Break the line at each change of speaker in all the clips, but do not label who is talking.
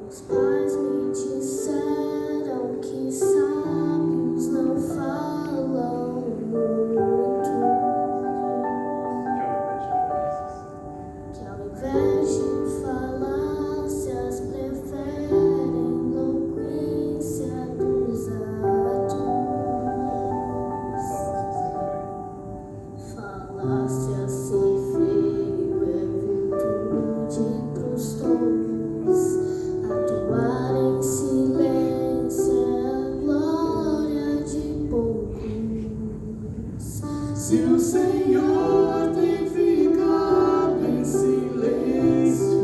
Meus pais me disseram que sábios não falam muito, que ao invés de falácias preferem eloquência dos atos. Falácia sem freio é virtude pros tolos. Atuar em silêncio é a glória de poucos.
Se o Senhor tem ficado em silêncio,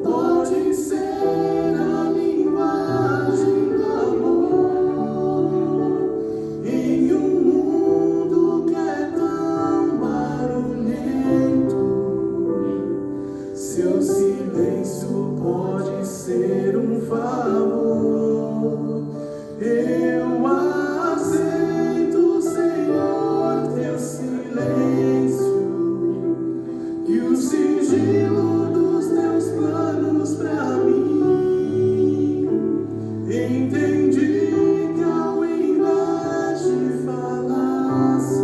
pode ser a linguagem do amor em um mundo que é tão barulhento. Seu silêncio pode ser um favor. Eu aceito, Senhor, teu silêncio e o sigilo dos teus planos pra mim. Entendi que ao invés de falácias,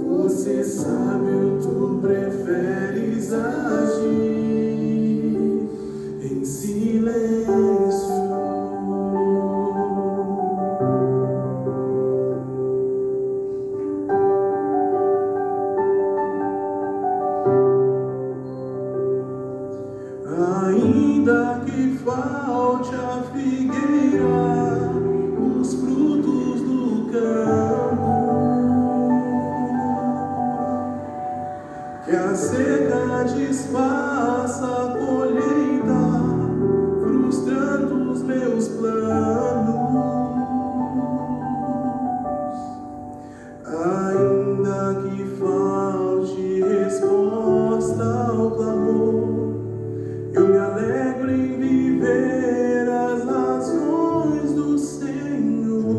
você sabe, tu preferes agir em silêncio. Ainda que falte a figueira, os frutos do campo, que a seca desfaça a colheita, frustrando os meus planos. Ainda que falte resposta ao clamor, eu me alegro em viver as razões do Senhor.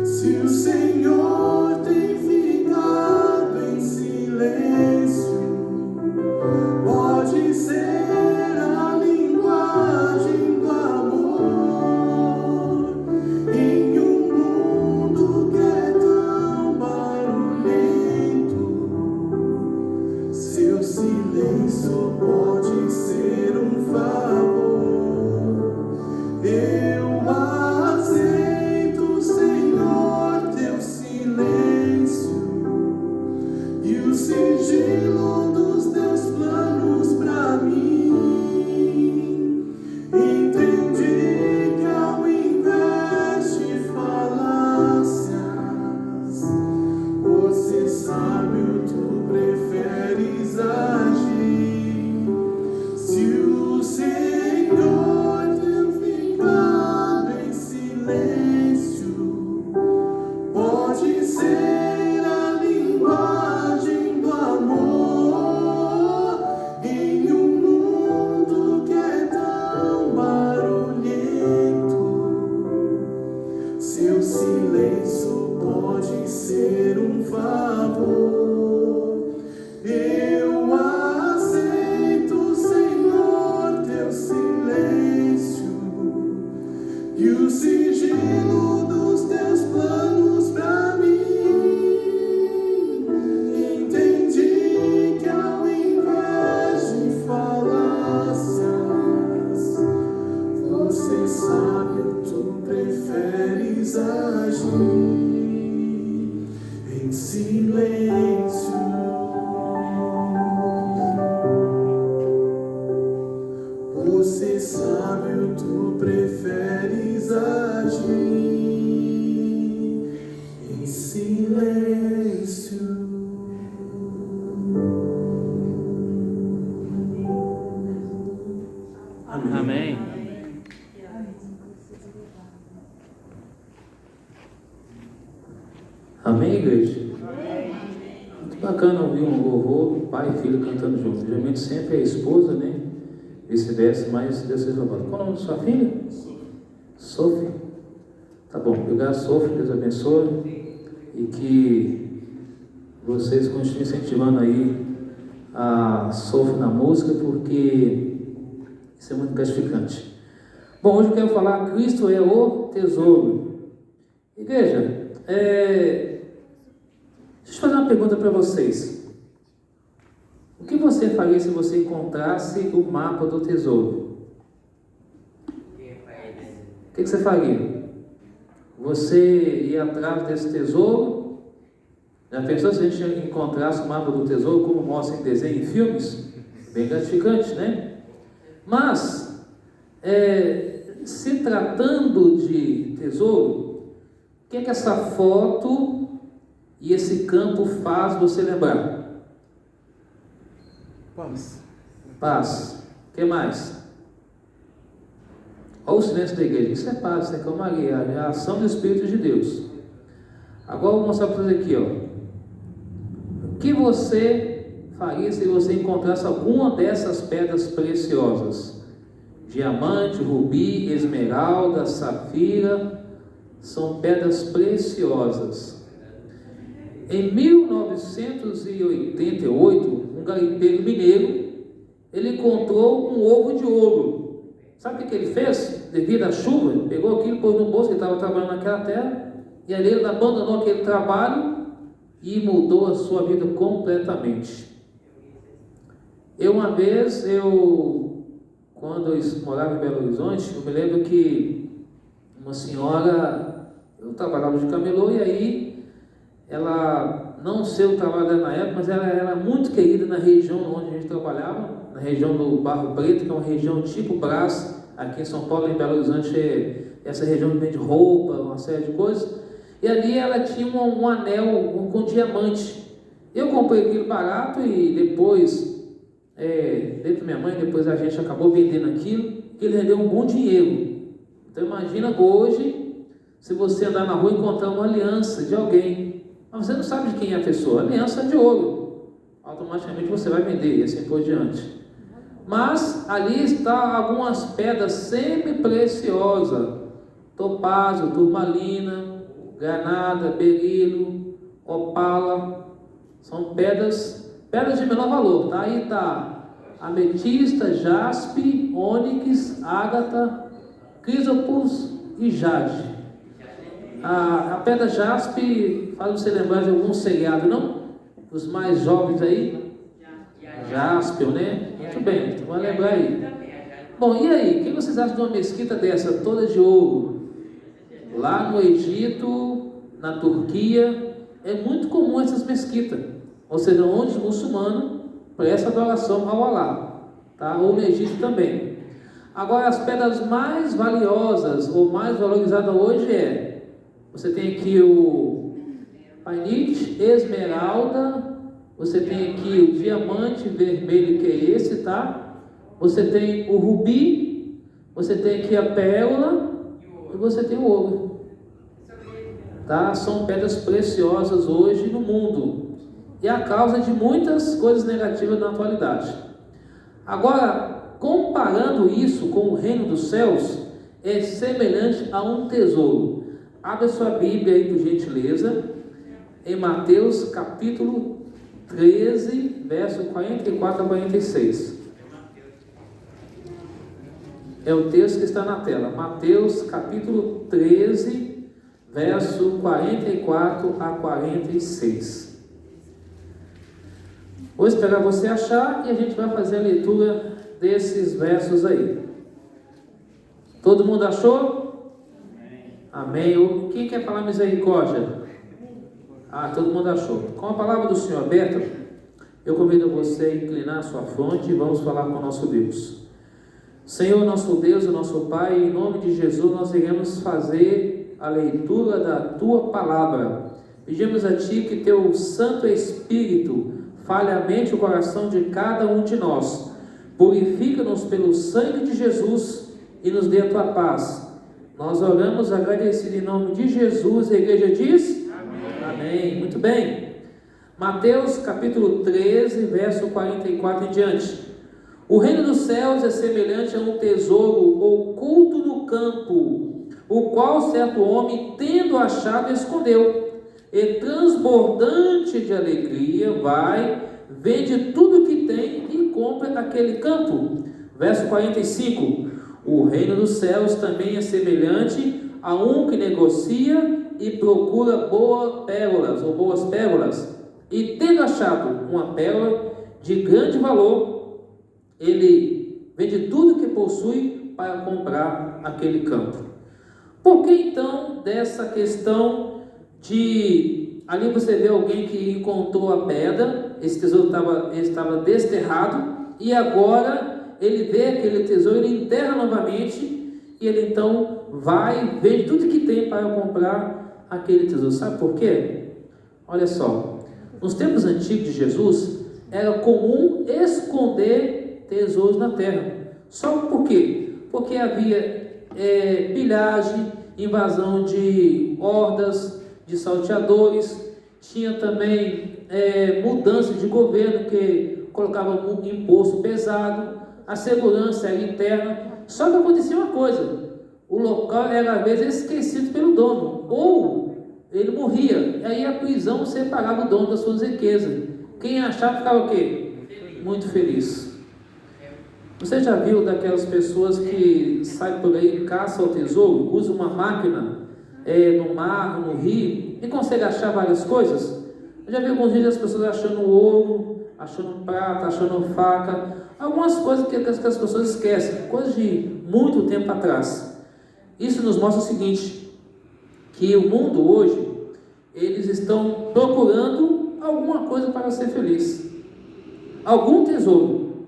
Se o Senhor tem ficado em silêncio, pode ser a linguagem do amor em um mundo que é tão barulhento. Seu silêncio pode ser um favor. Eu aceito, Senhor, teu silêncio e o sigilo dos teus planos pra mim. Entendi que ao invés de falácias, você sabe, tu preferes agir. Se o Senhor tem ficado em silêncio, pode ser a linguagem do amor em um mundo que é tão barulhento. Seu silêncio pode ser um favor. Eu aceito, Senhor, teu silêncio e o sigilo dos teus planos pra mim. Entendi que ao invés de falácias, você sabe, tu preferes agir em silêncio. Você sabe, tu preferes agir em silêncio.
Amém. Amém, igreja? Muito bacana ouvir um louvor, pai e filho cantando junto. Geralmente sempre é a esposa, né? Vice-versa, mas Deus seja louvado. Qual é o nome da sua filha? Sophie. Tá bom, obrigado, Sophie. Deus abençoe. E que vocês continuem incentivando aí a Sophie na música, porque isso é muito gratificante. Bom, hoje eu quero falar: Cristo é o tesouro. Igreja, deixa eu fazer uma pergunta para vocês. O que você faria se você encontrasse o mapa do tesouro? O que você faria? Você ia atrás desse tesouro? Já pensou se a gente encontrasse o mapa do tesouro, como mostra em desenho e filmes? Bem gratificante, né? Mas, se tratando de tesouro, o que é que essa foto e esse campo faz você lembrar? Paz. O que mais? Olha o silêncio da igreja. Isso é paz, isso é calmaria, é a ação do Espírito de Deus. Agora eu vou mostrar para vocês aqui, ó. O que você faria se você encontrasse alguma dessas pedras preciosas? Diamante, rubi, esmeralda, safira, são pedras preciosas. Em 1988, um garimpeiro mineiro, ele encontrou um ovo de ouro. Sabe o que ele fez? Devido à chuva, ele pegou aquilo, pôs no bolso, ele estava trabalhando naquela terra, e ali ele abandonou aquele trabalho e mudou a sua vida completamente. Uma vez, quando eu morava em Belo Horizonte, eu me lembro que uma senhora, eu trabalhava de camelô, e aí ela, não sei o trabalho dela na época, mas ela era muito querida na região onde a gente trabalhava, na região do Barro Preto, que é uma região tipo Brás, aqui em São Paulo, em Belo Horizonte, essa região que vende roupa, uma série de coisas. E ali ela tinha um anel com diamante. Eu comprei aquilo barato e depois, dei para minha mãe, depois a gente acabou vendendo aquilo, que ele rendeu um bom dinheiro. Então imagina hoje, se você andar na rua e encontrar uma aliança de alguém, mas você não sabe de quem é a pessoa, aliança de ouro, automaticamente você vai vender e assim por diante. Mas ali está algumas pedras semi-preciosas: topázio, turmalina, granada, berilo, opala. São pedras de menor valor, tá? Aí está ametista, jaspe, ônix, ágata, crisopus e jade. A pedra jaspe faz você lembrar de algum seriado, não? Os mais jovens aí, Jaspion, né? Muito bem, então vai lembrar aí. Bom, e aí? O que vocês acham de uma mesquita dessa, toda de ouro? Lá no Egito, na Turquia, é muito comum essas mesquitas. Ou seja, onde os muçulmanos prestam adoração ao Alá, tá? Ou no Egito também. Agora, as pedras mais valiosas ou mais valorizadas hoje você tem aqui o painite, esmeralda, você tem aqui o diamante vermelho, que é esse, tá? Você tem o rubi, você tem aqui a pérola e você tem o ouro, tá? São pedras preciosas hoje no mundo e a causa de muitas coisas negativas na atualidade. Agora, comparando isso com o reino dos céus, é semelhante a um tesouro. Abre a sua Bíblia aí, por gentileza, em Mateus capítulo 13, verso 44 a 46. É o texto que está na tela. Mateus capítulo 13, verso 44 a 46. Vou esperar você achar e a gente vai fazer a leitura desses versos aí. Todo mundo achou? Amém. Quem quer falar misericórdia? Todo mundo achou. Com a palavra do Senhor aberta, eu convido você a inclinar a sua fronte e vamos falar com o nosso Deus. Senhor, nosso Deus e nosso Pai, em nome de Jesus, nós iremos fazer a leitura da Tua palavra. Pedimos a Ti que Teu Santo Espírito fale a mente e o coração de cada um de nós. Purifica-nos pelo sangue de Jesus e nos dê a Tua paz. Nós oramos agradecido em nome de Jesus. A igreja diz? Amém. Amém. Muito bem. Mateus capítulo 13, verso 44 em diante. O reino dos céus é semelhante a um tesouro oculto no campo, o qual certo homem, tendo achado, escondeu. e transbordante de alegria, vai, vende tudo que tem e compra aquele campo. Verso 45, o reino dos céus também é semelhante a um que negocia e procura boas pérolas, e tendo achado uma pérola de grande valor, ele vende tudo que possui para comprar aquele campo. Por que então dessa questão de... Ali você vê alguém que encontrou a pedra, esse tesouro estava desterrado, e agora ele vê aquele tesouro, ele enterra novamente, e ele então vai, vende tudo que tem para comprar aquele tesouro. Sabe por quê? Olha só, nos tempos antigos de Jesus, era comum esconder tesouros na terra. Só por quê? Porque havia pilhagem, invasão de hordas, de salteadores, tinha também mudança de governo que colocava um imposto pesado, a segurança era interna. Só que acontecia uma coisa, o local era às vezes esquecido pelo dono, ou ele morria, e aí a prisão separava o dono das suas riquezas. Quem achava ficava o quê? Muito feliz. Você já viu daquelas pessoas que saem por aí, caçam o tesouro, usam uma máquina no mar, no rio, e consegue achar várias coisas? Eu já vi alguns vídeos das pessoas achando ouro, achando prata, achando faca, algumas coisas que as pessoas esquecem, coisas de muito tempo atrás. Isso nos mostra o seguinte, que o mundo hoje, eles estão procurando alguma coisa para ser feliz, algum tesouro.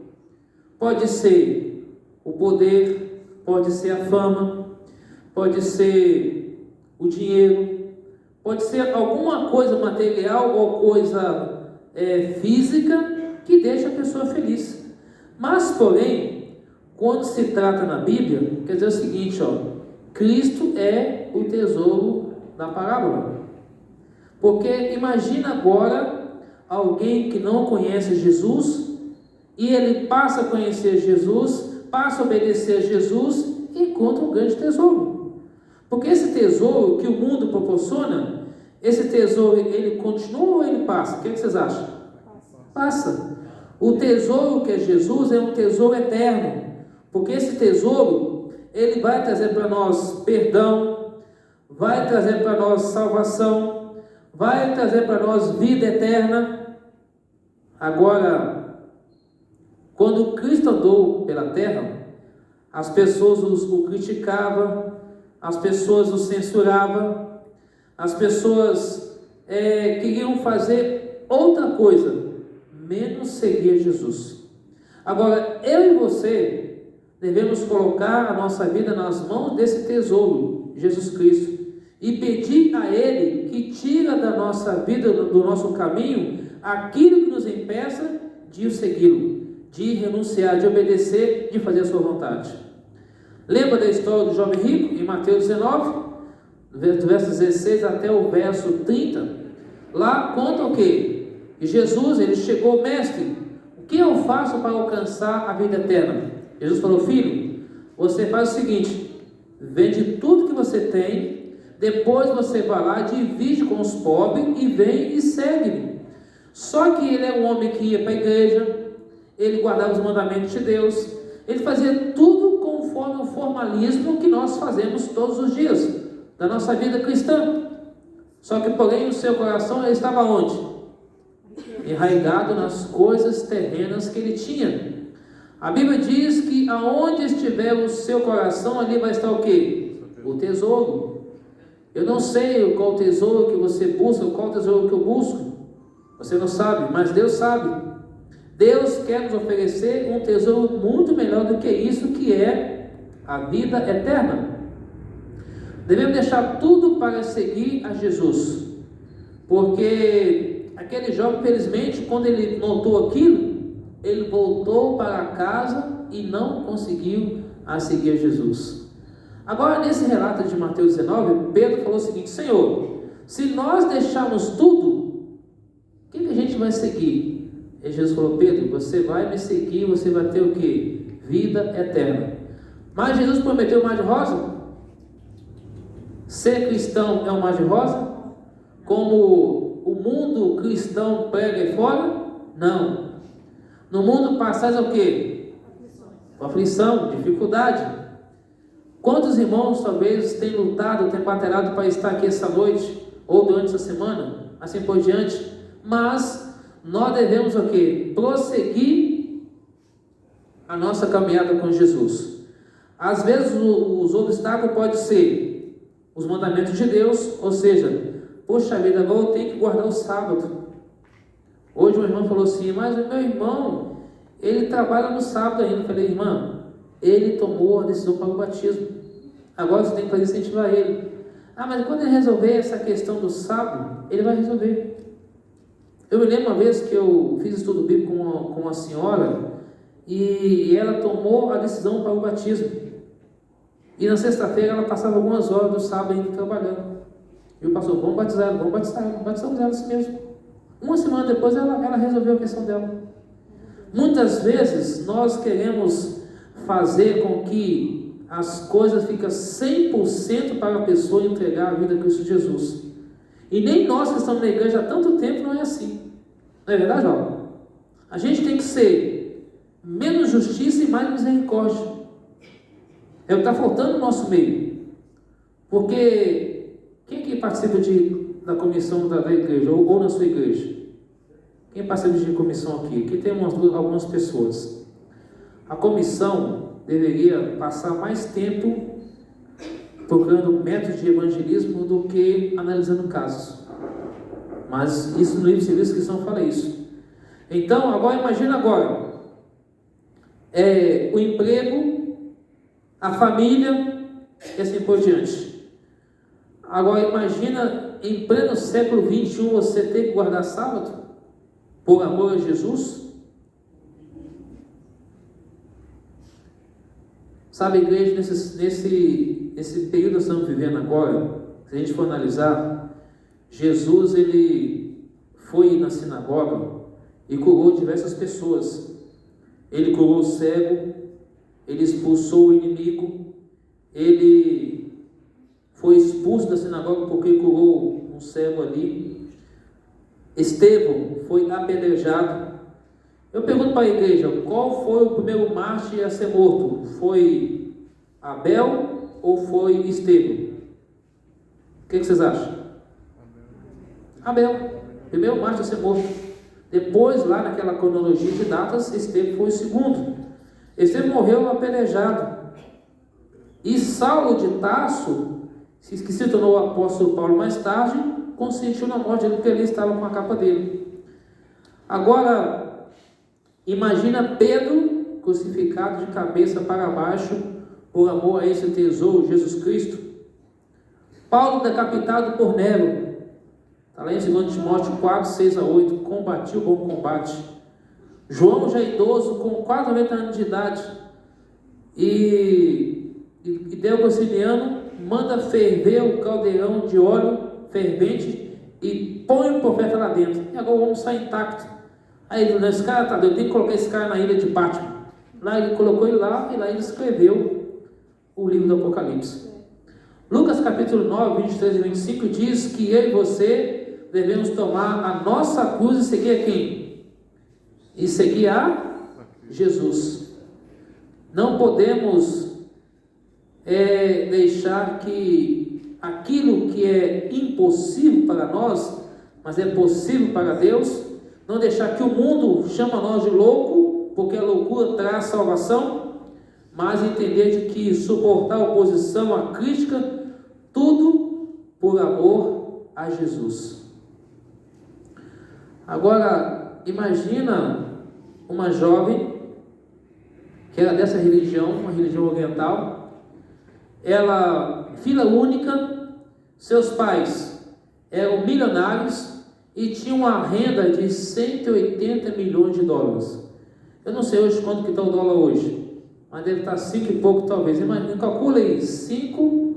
Pode ser o poder, pode ser a fama, pode ser o dinheiro, pode ser alguma coisa material ou coisa física que deixa a pessoa feliz. Mas, porém, quando se trata na Bíblia, quer dizer o seguinte, Cristo é o tesouro da parábola. Porque imagina agora alguém que não conhece Jesus, e ele passa a conhecer Jesus, passa a obedecer a Jesus e encontra um grande tesouro. Porque esse tesouro que o mundo proporciona, esse tesouro ele continua ou ele passa? O que vocês acham? Passa. O tesouro que é Jesus é um tesouro eterno. Porque esse tesouro, ele vai trazer para nós perdão, vai trazer para nós salvação, vai trazer para nós vida eterna. Agora, quando Cristo andou pela terra, as pessoas o criticavam, as pessoas o censuravam, as pessoas queriam fazer outra coisa, menos seguir Jesus. Agora, eu e você devemos colocar a nossa vida nas mãos desse tesouro, Jesus Cristo, e pedir a Ele que tira da nossa vida, do nosso caminho, aquilo que nos impeça de o segui-lo, de renunciar, de obedecer, de fazer a sua vontade. Lembra da história do jovem rico em Mateus 19, do verso 16 até o verso 30? Lá conta o quê? E Jesus, ele chegou, mestre, o que eu faço para alcançar a vida eterna? Jesus falou, filho, você faz o seguinte, vende tudo que você tem, depois você vai lá, divide com os pobres e vem e segue-me. Só que ele é um homem que ia para a igreja, ele guardava os mandamentos de Deus, ele fazia tudo conforme o formalismo que nós fazemos todos os dias da nossa vida cristã. Só que, porém, o seu coração ele estava onde? Enraizado nas coisas terrenas que ele tinha. A Bíblia diz que aonde estiver o seu coração, ali vai estar o quê? O tesouro. Eu não sei qual tesouro que você busca, qual tesouro que eu busco. Você não sabe, mas Deus sabe. Deus quer nos oferecer um tesouro muito melhor do que isso, que é a vida eterna. Devemos deixar tudo para seguir a Jesus, porque aquele jovem, infelizmente, quando ele notou aquilo, ele voltou para casa e não conseguiu a seguir a Jesus. Agora, nesse relato de Mateus 19, Pedro falou o seguinte, Senhor, se nós deixarmos tudo, o que a gente vai seguir? E Jesus falou, Pedro, você vai me seguir, você vai ter o quê? Vida eterna. Mas Jesus prometeu o mar de rosa? Ser cristão é um mar de rosa? como o mundo cristão prega aí fora? Não. No mundo passais é o quê? Aflição, dificuldade. Quantos irmãos talvez têm lutado, têm batalhado para estar aqui essa noite, ou durante essa semana, assim por diante, mas nós devemos o quê? Prosseguir a nossa caminhada com Jesus. Às vezes os obstáculos podem ser os mandamentos de Deus, ou seja, poxa vida, agora eu tenho que guardar o sábado. Hoje um irmão falou assim, mas o meu irmão, ele trabalha no sábado ainda. Eu falei, irmã, ele tomou a decisão para o batismo, agora você tem que fazer incentivar ele. Ah, mas quando ele resolver essa questão do sábado, ele vai resolver. Eu me lembro uma vez que eu fiz estudo bíblico com uma senhora, e ela tomou a decisão para o batismo. E na sexta-feira ela passava algumas horas do sábado ainda trabalhando. E o pastor, vamos batizar ela, vamos batizar ela, batizamos ela assim mesmo. Uma semana depois ela resolveu a questão dela. Muitas vezes nós queremos fazer com que as coisas fiquem 100% para a pessoa entregar a vida a Cristo Jesus. E nem nós que estamos na igreja há tanto tempo não é assim. Não é verdade, João? A gente tem que ser menos justiça e mais misericórdia. É o que está faltando no nosso meio. Porque quem que participa da comissão da igreja, ou na sua igreja? Quem participa de comissão aqui? Aqui tem algumas pessoas. A comissão deveria passar mais tempo procurando métodos de evangelismo do que analisando casos. Mas isso no livro de serviço cristão fala isso. Então, agora imagina o emprego, a família e assim por diante. Agora imagina em pleno século 21 você ter que guardar sábado por amor a Jesus. Sabe, igreja, nesse período que nós estamos vivendo agora, se a gente for analisar, Jesus ele foi na sinagoga e curou diversas pessoas. Ele curou o cego, ele expulsou o inimigo, ele foi expulso da sinagoga porque curou um cego ali. Estevão foi apedrejado. Eu pergunto para a igreja, qual foi o primeiro mártir a ser morto? Foi Abel ou foi Estevão? O que vocês acham? Abel, primeiro mártir a ser morto. Depois, lá naquela cronologia de datas, Estevão foi o segundo. Estevão morreu apedrejado. E Saulo de Tarso, que se tornou o apóstolo Paulo mais tarde, consentiu na morte dele porque ele estava com a capa dele. Agora, imagina Pedro crucificado de cabeça para baixo por amor a esse tesouro, Jesus Cristo. Paulo decapitado por Nero. Está lá em 2 Timóteo 4, 6 a 8. Combati o bom combate. João já idoso, com quase 90 anos de idade. E Diocleciano manda ferver o caldeirão de óleo fervente e põe o profeta lá dentro. E agora o homem sai intacto. Aí ele diz, esse cara tá doido, eu tenho que colocar esse cara na ilha de Patmos. Lá ele colocou ele lá, e lá ele escreveu o livro do Apocalipse. Lucas capítulo 9, 23 e 25 diz que eu e você devemos tomar a nossa cruz e seguir a quem? E seguir a Jesus. Não podemos deixar que aquilo que é impossível para nós, mas é possível para Deus, não deixar que o mundo chame nós de louco, porque a loucura traz salvação, mas entender de que suportar a oposição, a crítica, tudo por amor a Jesus. Agora, imagina uma jovem que era dessa religião, uma religião oriental. Ela, filha única, seus pais eram milionários e tinham uma renda de 180 milhões de dólares. Eu não sei hoje quanto que está o dólar hoje, mas deve estar 5 e pouco talvez. Imagina, calcula aí, 5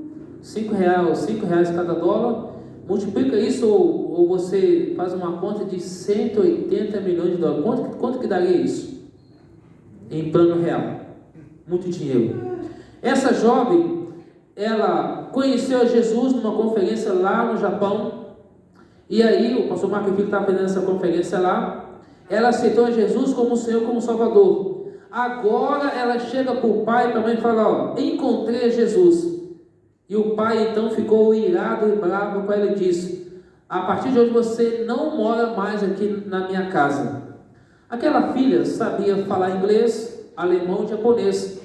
reais cada dólar, multiplica isso ou você faz uma conta de 180 milhões de dólares. Quanto que daria isso? Em plano real. Muito dinheiro. Essa jovem, ela conheceu Jesus numa conferência lá no Japão. E aí, o pastor Marco Filho estava fazendo essa conferência lá. Ela aceitou Jesus como o Senhor, como Salvador. Agora ela chega para o pai e para a mãe e fala: ó, encontrei Jesus. E o pai então ficou irado e bravo com ela e disse: a partir de hoje você não mora mais aqui na minha casa. Aquela filha sabia falar inglês, alemão e japonês.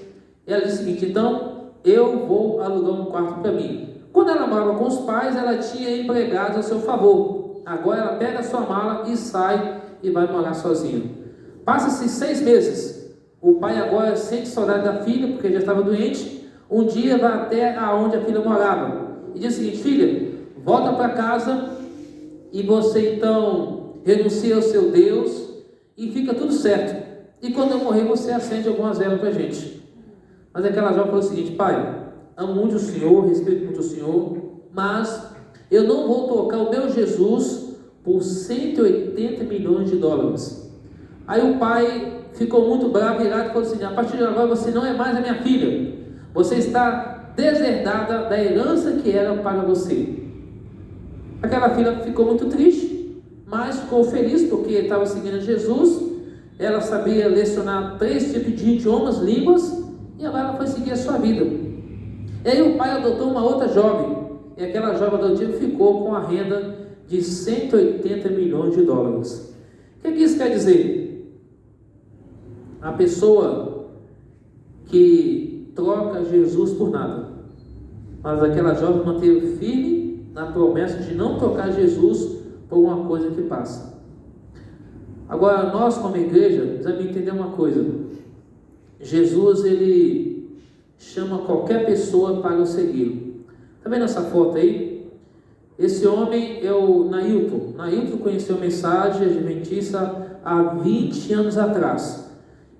Ela disse o seguinte: então eu vou alugar um quarto para mim. Quando ela morava com os pais, ela tinha empregados a seu favor. Agora ela pega a sua mala e sai e vai morar sozinha. Passa-se 6 meses. O pai agora sente saudade da filha, porque já estava doente. Um dia vai até aonde a filha morava e diz o seguinte: filha, volta para casa e você então renuncia ao seu Deus e fica tudo certo. E quando eu morrer você acende algumas velas para a gente. Mas aquela jovem falou o seguinte: pai, amo muito o Senhor, respeito muito o Senhor, mas eu não vou tocar o meu Jesus por 180 milhões de dólares. Aí o pai ficou muito bravo, irado, e falou assim: a partir de agora você não é mais a minha filha, você está deserdada da herança que era para você. Aquela filha ficou muito triste, mas ficou feliz porque estava seguindo Jesus. Ela sabia lecionar 3 tipos de idiomas, línguas, e agora ela foi seguir a sua vida. E aí o pai adotou uma outra jovem, e aquela jovem adotiva ficou com a renda de 180 milhões de dólares. O que isso quer dizer? A pessoa que troca Jesus por nada, mas aquela jovem manteve firme na promessa de não trocar Jesus por uma coisa que passa. Agora nós como igreja precisamos entender uma coisa: Jesus ele chama qualquer pessoa para o segui-lo. Está vendo essa foto aí? Esse homem é o Nailton. Nailton conheceu a mensagem adventista há 20 anos atrás.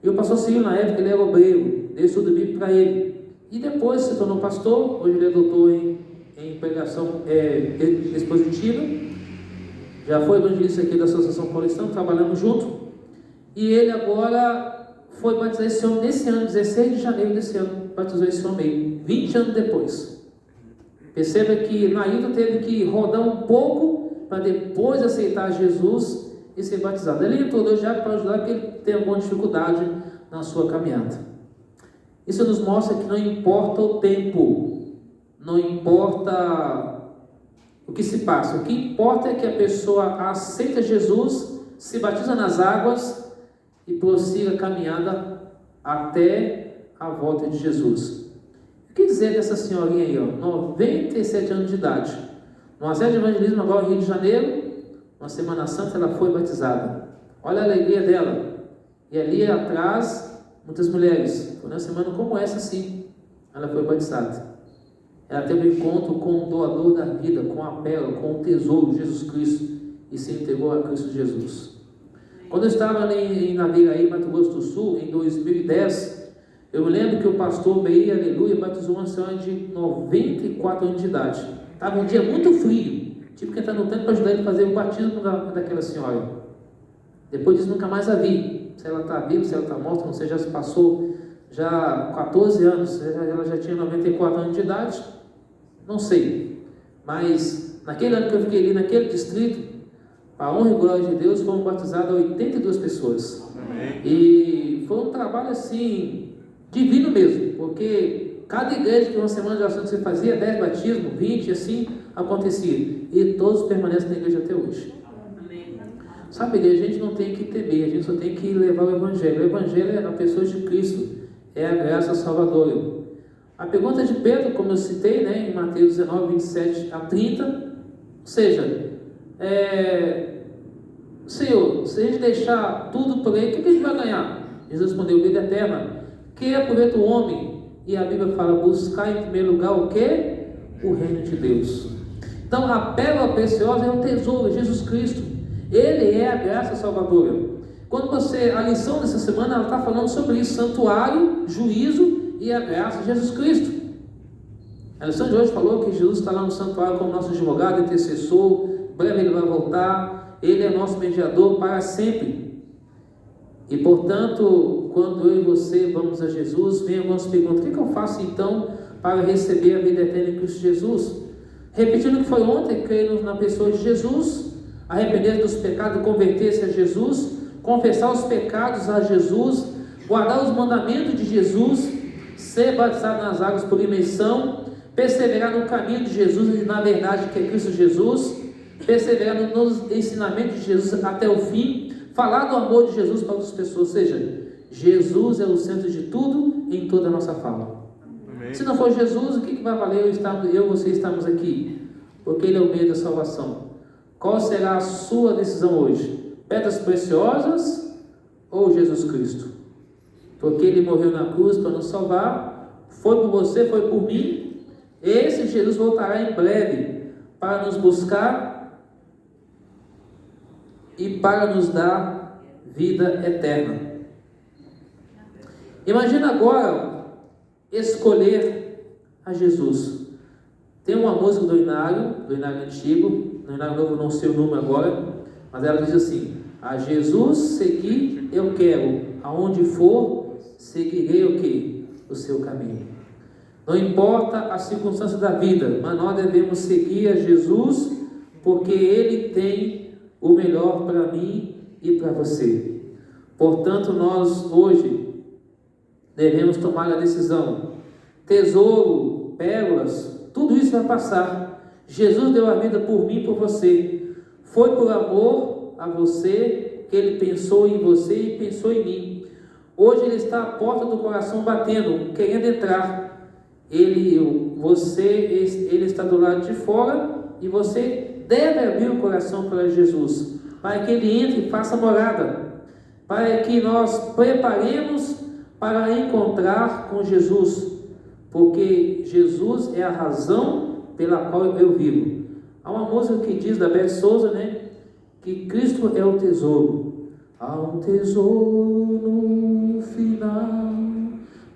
E o pastor seguiu na época, ele era obreiro, dei estudo bíblico para ele. E depois se tornou pastor, hoje ele é doutor em pregação expositiva. Já foi evangelista aqui da Associação Paulistana, trabalhamos junto. E ele agora foi batizar esse homem nesse ano, 16 de janeiro desse ano, batizou esse homem aí, 20 anos depois. Perceba que Nailton teve que rodar um pouco para depois aceitar Jesus e ser batizado. Ele entrou Deus já para ajudar, porque ele tem alguma dificuldade na sua caminhada. Isso nos mostra que não importa o tempo, não importa o que se passa, o que importa é que a pessoa aceita Jesus, se batiza nas águas e prossiga a caminhada até a volta de Jesus. O que dizer dessa senhorinha aí, 97 anos de idade, numa série de evangelismo agora no Rio de Janeiro, na Semana Santa ela foi batizada. Olha a alegria dela. E ali atrás, muitas mulheres. Foi uma semana como essa sim, ela foi batizada. Ela teve um encontro com o doador da vida, com a pérola, com o tesouro, Jesus Cristo, e se entregou a Cristo Jesus. Quando eu estava em Naviraí, Mato Grosso do Sul, em 2010, eu me lembro que o pastor Meir Aleluia batizou uma senhora de 94 anos de idade. Estava um dia muito frio, tive que entrar no tanque para ajudar ele a fazer o batismo daquela senhora. Depois disso nunca mais a vi, se ela está viva, se ela está morta, não sei, já se passou já 14 anos, ela já tinha 94 anos de idade, não sei, mas naquele ano que eu fiquei ali naquele distrito, a honra e glória de Deus, foram batizadas 82 pessoas. Amém. E foi um trabalho assim divino mesmo, porque cada igreja que uma semana de oração que você fazia, 10 batismos, 20, assim acontecia, e todos permanecem na igreja até hoje. Amém. Sabe, a gente não tem que temer, a gente só tem que levar o evangelho. O evangelho é a pessoa de Cristo, é a graça salvadora. A pergunta de Pedro, como eu citei, em Mateus 19, 27 a 30, ou seja, Senhor, se a gente deixar tudo por aí, o que a gente vai ganhar? Jesus respondeu: vida eterna. Que aproveita o homem? E a Bíblia fala: buscar em primeiro lugar o quê? O reino de Deus. Então a pérola preciosa é o tesouro, Jesus Cristo. Ele é a graça salvadora. Quando a lição dessa semana, ela está falando sobre isso: santuário, juízo e a graça de Jesus Cristo. A lição de hoje falou que Jesus está lá no santuário como nosso advogado, intercessor, breve ele vai voltar, ele é nosso mediador para sempre. E portanto, quando eu e você vamos a Jesus, vem algumas perguntas: o que eu faço então para receber a vida eterna em Cristo Jesus? Repetindo o que foi ontem, crer na pessoa de Jesus, arrepender dos pecados, converter-se a Jesus, confessar os pecados a Jesus, guardar os mandamentos de Jesus, ser batizado nas águas por imersão, perseverar no caminho de Jesus e na verdade que é Cristo Jesus, perseverar nos ensinamentos de Jesus até o fim, falar do amor de Jesus para outras pessoas, ou seja, Jesus é o centro de tudo em toda a nossa fala. Amém. Se não for Jesus, o que vai valer eu e você estamos aqui? Porque Ele é o meio da salvação. Qual será a sua decisão hoje? Pedras preciosas ou Jesus Cristo? Porque Ele morreu na cruz para nos salvar, foi por você, foi por mim. Esse Jesus voltará em breve para nos buscar e para nos dar vida eterna. Imagina agora escolher a Jesus. Tem uma música do Inário antigo, no Inário novo não sei o nome agora, mas ela diz assim: a Jesus seguir eu quero, aonde for seguirei o que? O seu caminho. Não importa a circunstância da vida, mas nós devemos seguir a Jesus, porque Ele tem o melhor para mim e para você. Portanto, nós hoje devemos tomar a decisão. Tesouro, pérolas, tudo isso vai passar. Jesus deu a vida por mim e por você. Foi por amor a você que Ele pensou em você e pensou em mim. Hoje Ele está à porta do coração batendo, querendo entrar. Ele está do lado de fora e você deve abrir o coração para Jesus, para que Ele entre e faça morada, para que nós preparemos para encontrar com Jesus, porque Jesus é a razão pela qual eu vivo. Há uma música que diz, da Beth Souza, que Cristo é o tesouro. Há um tesouro no final,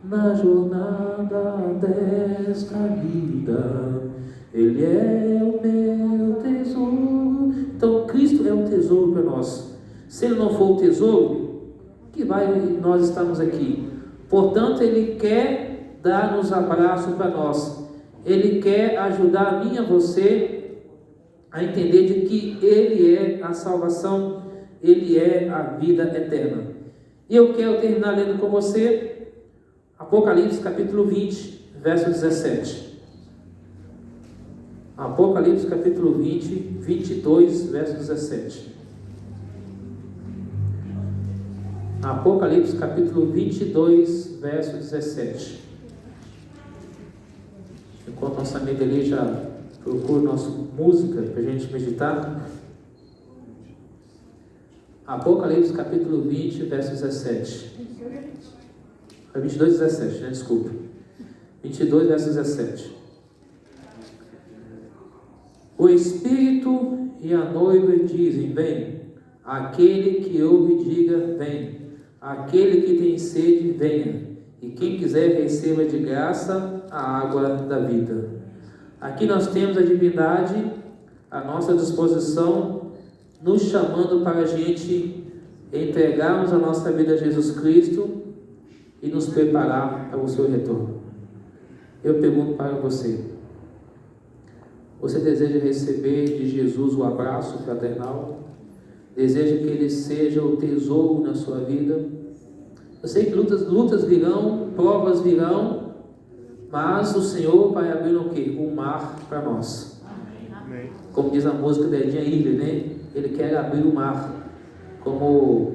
na jornada desta vida, Ele é o meu tesouro. Então Cristo é um tesouro para nós. Se Ele não for o tesouro, que vai nós estamos aqui? Portanto, Ele quer dar-nos abraço para nós. Ele quer ajudar a mim e a você a entender de que Ele é a salvação, Ele é a vida eterna. E eu quero terminar lendo com você Apocalipse capítulo 20, verso 17. Apocalipse capítulo 20, 22, verso 17. Apocalipse capítulo 22, verso 17. Enquanto nossa amiga ali já procura nossa música para a gente meditar. Apocalipse capítulo 20, verso 17. 22, 17, desculpa. 22, verso 17. O Espírito e a noiva dizem: vem. Aquele que ouve, diga: vem. Aquele que tem sede, venha. E quem quiser, receba de graça a água da vida. Aqui nós temos a divindade à nossa disposição, nos chamando para a gente entregarmos a nossa vida a Jesus Cristo e nos preparar para o seu retorno. Eu pergunto para você: você deseja receber de Jesus o abraço fraternal? Deseja que Ele seja o tesouro na sua vida? Eu sei que lutas virão, provas virão, mas o Senhor vai abrir o quê? O mar para nós. Amém. Como diz a música da Edinha Ilha, Ele quer abrir o mar. Como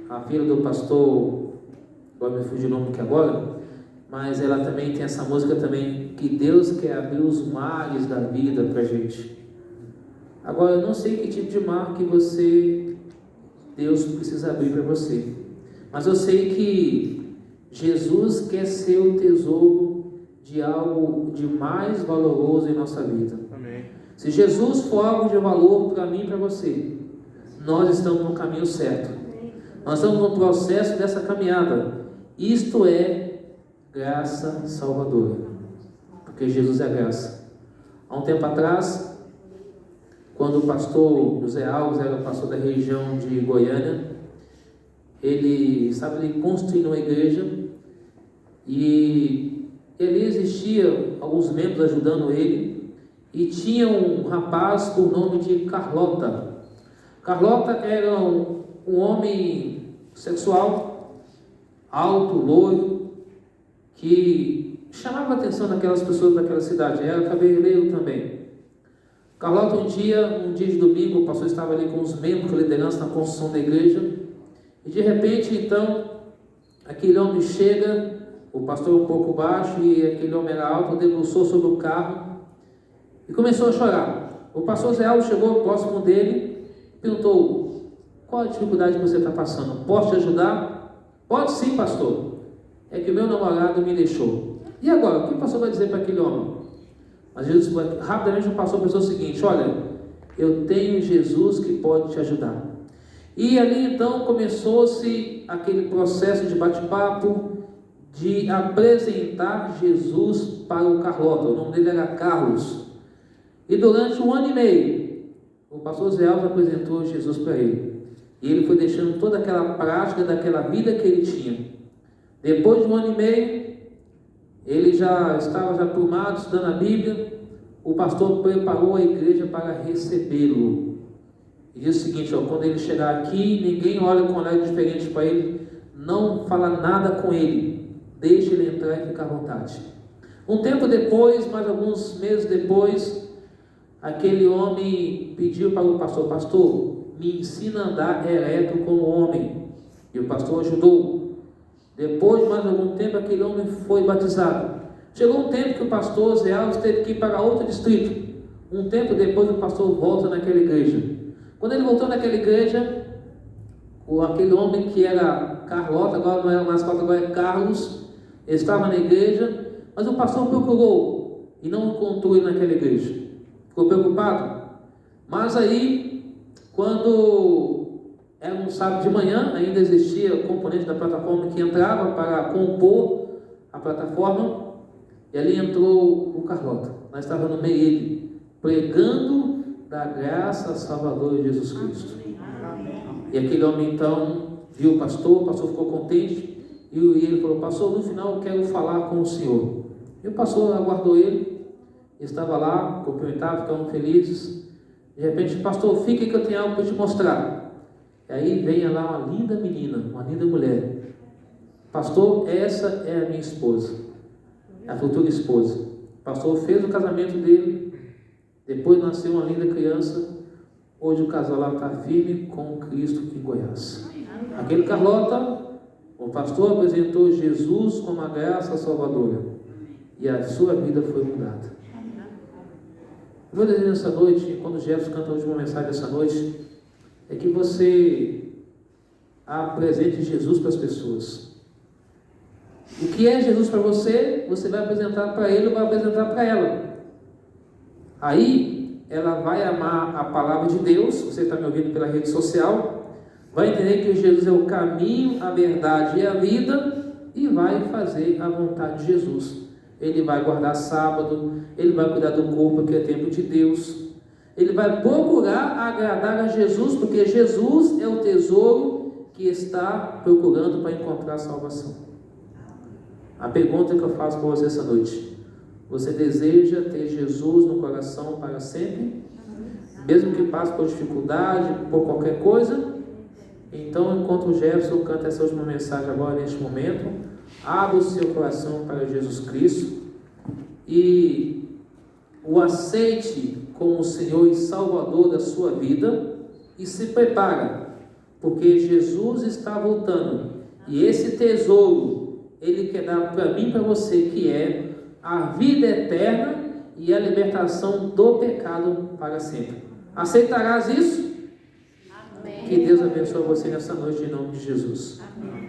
a filha do pastor, agora me fugiu o nome aqui agora, mas ela também tem essa música também, que Deus quer abrir os mares da vida para a gente. Agora, eu não sei que tipo de mar que Deus precisa abrir para você, mas eu sei que Jesus quer ser o tesouro de algo de mais valoroso em nossa vida. Amém. Se Jesus for algo de valor para mim e para você, nós estamos no caminho certo. Nós estamos no processo dessa caminhada. Isto é graça salvadora, porque Jesus é graça. Há um tempo atrás, quando o pastor José Alves era o pastor da região de Goiânia, ele construindo uma igreja, e ali existia alguns membros ajudando ele, e tinha um rapaz por nome de Carlota. Carlota era um homem sexual, alto, loiro, que chamava a atenção daquelas pessoas daquela cidade. Era cabeleireiro também. Carlota, um dia de domingo, o pastor estava ali com os membros da liderança na construção da igreja, e de repente, então, aquele homem chega, o pastor um pouco baixo e aquele homem era alto, debruçou sobre o carro e começou a chorar. O pastor Zé Alves chegou próximo dele e perguntou: qual a dificuldade que você está passando? Posso te ajudar? Pode sim, pastor. É que o meu namorado me deixou. E agora? O que o pastor vai dizer para aquele homem? Mas Jesus, rapidamente, o pastor pensou o seguinte: olha, eu tenho Jesus que pode te ajudar. E ali então começou-se aquele processo de bate-papo, de apresentar Jesus para o Carlota. O nome dele era Carlos. E durante 1 ano e meio, o pastor Zé Alves apresentou Jesus para ele. E ele foi deixando toda aquela prática daquela vida que ele tinha. Depois de 1 ano e meio, ele já estava aprumado, estudando a Bíblia. O pastor preparou a igreja para recebê-lo. E diz o seguinte: ó, quando ele chegar aqui, ninguém olha com um olhar diferente para ele, não fala nada com ele, deixe ele entrar e ficar à vontade. Um tempo depois, mais alguns meses depois, aquele homem pediu para o pastor: pastor, me ensina a andar ereto como homem. E o pastor ajudou. Depois de mais algum tempo, aquele homem foi batizado. Chegou um tempo que o pastor Zé Alves teve que ir para outro distrito. Um tempo depois, o pastor volta naquela igreja. Quando ele voltou naquela igreja, aquele homem que era Carlota, agora não é mais Carlota, agora é Carlos, ele estava na igreja, mas o pastor procurou e não encontrou ele naquela igreja. Ficou preocupado. Mas aí, quando era um sábado de manhã, ainda existia o componente da plataforma que entrava para compor a plataforma, e ali entrou o Carlota. Nós estávamos no meio dele, pregando da graça salvadora de Jesus Cristo. E aquele homem então viu o pastor ficou contente, e ele falou: pastor, no final eu quero falar com o senhor. E o pastor aguardou ele, estava lá, cumprimentava, ficavam felizes. De repente: pastor, fique que eu tenho algo para te mostrar. E aí vem lá uma linda menina, uma linda mulher. Pastor, essa é a minha esposa, a futura esposa. O pastor fez o casamento dele, depois nasceu uma linda criança. Hoje o casal lá está firme com Cristo em Goiás. Aquele Carlota, o pastor apresentou Jesus como a graça salvadora, e a sua vida foi mudada. O meu desejo nessa noite, quando o Jefferson canta a última mensagem dessa noite, é que você apresente Jesus para as pessoas. O que é Jesus para você, você vai apresentar para ele ou vai apresentar para ela. Aí, ela vai amar a palavra de Deus. Você está me ouvindo pela rede social, vai entender que Jesus é o caminho, a verdade e a vida, e vai fazer a vontade de Jesus. Ele vai guardar sábado, ele vai cuidar do corpo, que é templo de Deus. Ele vai procurar agradar a Jesus, porque Jesus é o tesouro que está procurando para encontrar salvação. A pergunta que eu faço para você essa noite: você deseja ter Jesus no coração para sempre? Mesmo que passe por dificuldade, por qualquer coisa? Então, enquanto o Jefferson canta essa última mensagem agora, neste momento, abra o seu coração para Jesus Cristo e o aceite como o Senhor e Salvador da sua vida, e se prepara, porque Jesus está voltando, e esse tesouro Ele quer dar para mim e para você, que é a vida eterna e a libertação do pecado para sempre. Aceitarás isso? Amém. Que Deus abençoe você nessa noite, em nome de Jesus. Amém.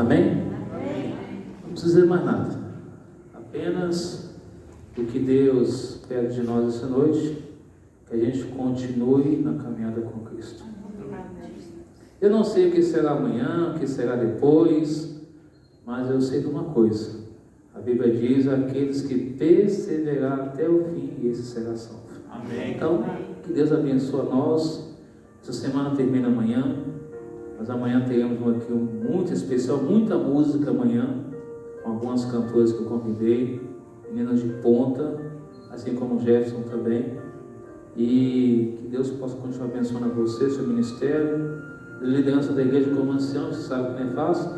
Amém? Não precisa dizer mais nada. Apenas o que Deus pede de nós essa noite, que a gente continue na caminhada com Cristo. Eu não sei o que será amanhã, o que será depois, mas eu sei de uma coisa. A Bíblia diz: aqueles que perseverarem até o fim, esse será salvo.
Amém.
Então, que Deus abençoe a nós. Essa semana termina amanhã. Mas amanhã teremos aqui muito especial, muita música amanhã, com algumas cantoras que eu convidei, meninas de ponta, assim como o Jefferson também. E que Deus possa continuar abençoando a você, seu ministério, a liderança da igreja como ancião, você sabe que não é fácil,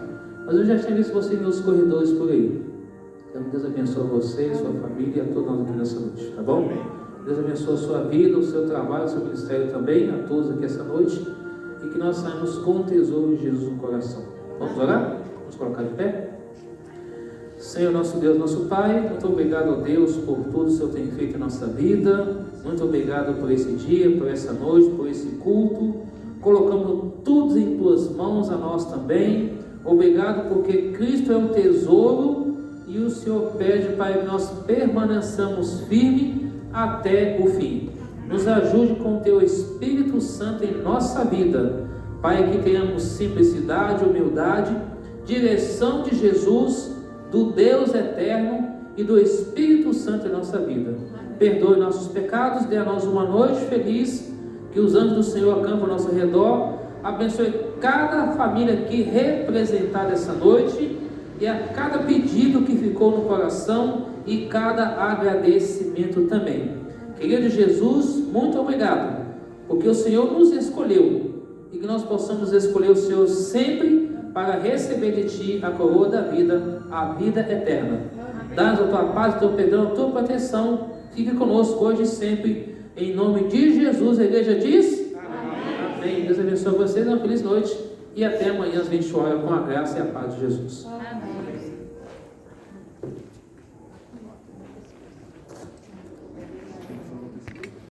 mas eu já tinha visto você nos corredores por aí. Então Deus abençoe você, sua família e a todos nós aqui nessa noite, tá bom? Deus abençoe a sua vida, o seu trabalho, o seu ministério também, a todos aqui essa noite. E que nós saímos com o tesouro de Jesus no coração. Vamos orar? Vamos colocar de pé? Senhor, nosso Deus, nosso Pai, muito obrigado a Deus por tudo que o Senhor tem feito em nossa vida. Muito obrigado por esse dia, por essa noite, por esse culto. Colocamos tudo em Tuas mãos, a nós também. Obrigado porque Cristo é um tesouro e o Senhor pede, Pai, que nós permaneçamos firmes até o fim. Nos ajude com o Teu Espírito Santo em nossa vida, Pai, que tenhamos simplicidade, humildade, direção de Jesus, do Deus eterno e do Espírito Santo em nossa vida. Perdoe nossos pecados, dê a nós uma noite feliz Que os anjos do Senhor acampam ao nosso redor. Abençoe cada família aqui representada essa noite e a cada pedido que ficou no coração e cada agradecimento também. Querido Jesus, muito obrigado, porque o Senhor nos escolheu e que nós possamos escolher o Senhor sempre para receber de Ti a coroa da vida, a vida eterna. Dá-nos a Tua paz, o Teu perdão, a Tua proteção. Fique conosco hoje e sempre, em nome de Jesus. A igreja diz... Amém. Deus abençoe vocês, uma feliz noite e até amanhã às 20 horas com a graça e a paz de Jesus.
Amém.